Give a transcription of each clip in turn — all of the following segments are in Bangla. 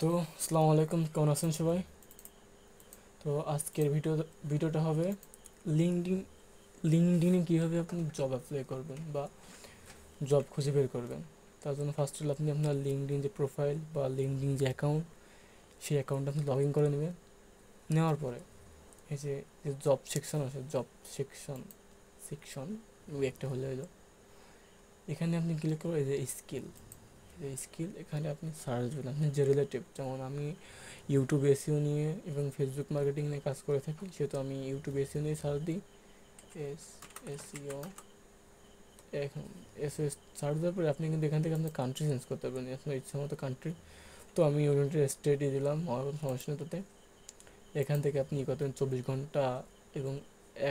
তো আসসালামু আলাইকুম, কেমন আছেন সবাই? তো আজকের ভিডিওটা হবে লিঙ্কডিন। লিঙ্কডিনে কীভাবে আপনি জব অ্যাপ্লাই করবেন বা জব খুঁজে বের করবেন। তার জন্য ফার্স্ট হলো আপনি আপনার লিঙ্কডিন যে প্রোফাইল বা লিঙ্কডিন যে অ্যাকাউন্ট, সেই অ্যাকাউন্টটা আপনি লগ ইন করে নেবেন। নেওয়ার পরে এই যে জব সেকশন আছে, জব সেকশন সেকশন ওই একটা হলে হলো, এখানে আপনি ক্লিক করে এই যে স্কিল, এখানে আপনি সার্চ দেবেন আপনি যে রিলেটিভ। যেমন আমি ইউটিউব এসিও নিয়ে এবং ফেসবুক মার্কেটিং নিয়ে কাজ করে থাকি, সেহেতু আমি ইউটিউব এসিও নিয়ে সার্চ দিই। এস এসিও এখন এসিও সার্চ দেওয়ার পরে আপনি কিন্তু এখান থেকে আপনার কান্ট্রি চেঞ্জ করতে পারবেন, আপনার ইচ্ছা মতো কান্ট্রি। তো আমি ইউনাইটেড স্টেটই দিলাম, আমার কোনো সমস্যা নেই তাতে। এখান থেকে আপনি কত 24 ঘন্টা এবং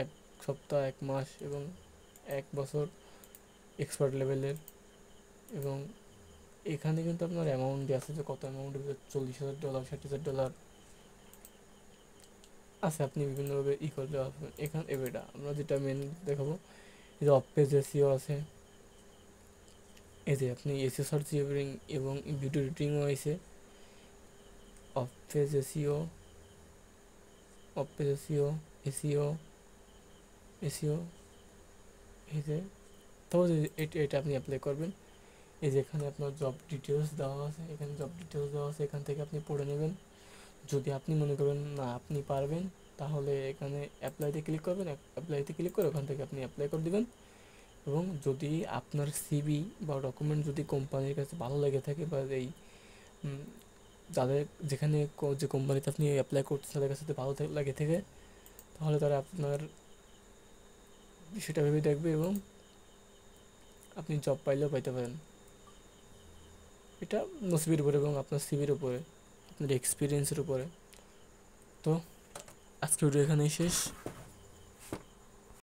1 সপ্তাহ, 1 মাস এবং 1 বছর এক্সপার্ট লেভেলের। এবং এখানে কিন্তু আপনার অ্যামাউন্ট দেওয়া আছে যে কত অ্যামাউন্টের ভিতরে, $40,000, $60,000 আছে। আপনি বিভিন্নভাবে করতে পারবেন। এখানে এবারটা আমরা যেটা মেন দেখাবো, এই যে অফ পেজ এসিও আছে, এই যে আপনি এসিও সার্চ এবং ভিডিও এডিটিংও আছে। Of page SEO, of page SEO, SEO, SEO, এই যে তো এটা আপনি অ্যাপ্লাই করবেন। এই যে এখানে আপনার জব ডিটেলস দেওয়া আছে, এখানে জব ডিটেলস দেওয়া আছে, এখান থেকে আপনি পড়ে নেবেন। যদি আপনি মনে করেন না আপনি পারবেন, তাহলে এখানে অ্যাপ্লাইতে ক্লিক করবেন। অ্যাপ্লাইতে ক্লিক করে ওখান থেকে আপনি অ্যাপ্লাই করে দেবেন। এবং যদি আপনার সিভি বা ডকুমেন্ট যদি কোম্পানির কাছে ভালো লেগে থাকে, বা এই উম, যাদের যেখানে যে কোম্পানিতে আপনি অ্যাপ্লাই করছেন তাদের কাছে যদি ভালো লাগে থাকে, তাহলে তারা আপনার বিষয়টা ভেবে দেখবে এবং আপনি জব পাইলেও পাইতে পারেন। এটা নসিবের উপরে এবং আপনার সিভির উপরে, আপনার এক্সপিরিয়েন্সের উপরে। তো আজকে ভিডিও এখানেই শেষ।